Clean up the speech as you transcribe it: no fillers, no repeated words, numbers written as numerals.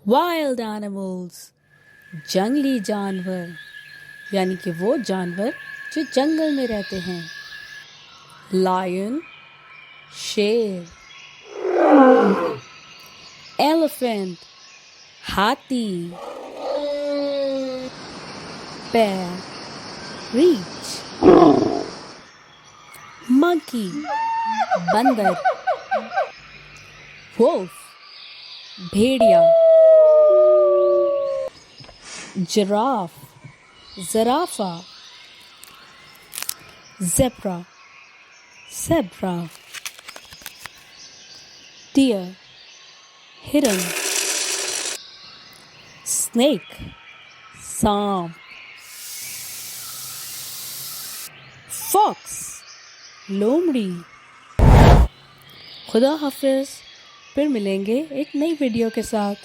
Wild animals, जंगली जानवर, यानी कि वो जानवर जो जंगल में रहते हैं। लायन, शेर। एलिफेंट, हाथी। bear, reach. Monkey, बंदर। wolf, भेड़िया। giraffe, ज़राफ़ा। zebra, zebra। deer, हिरन। snake, सांप। fox, लोमड़ी। खुदा हाफिज़। फिर मिलेंगे एक नई वीडियो के साथ।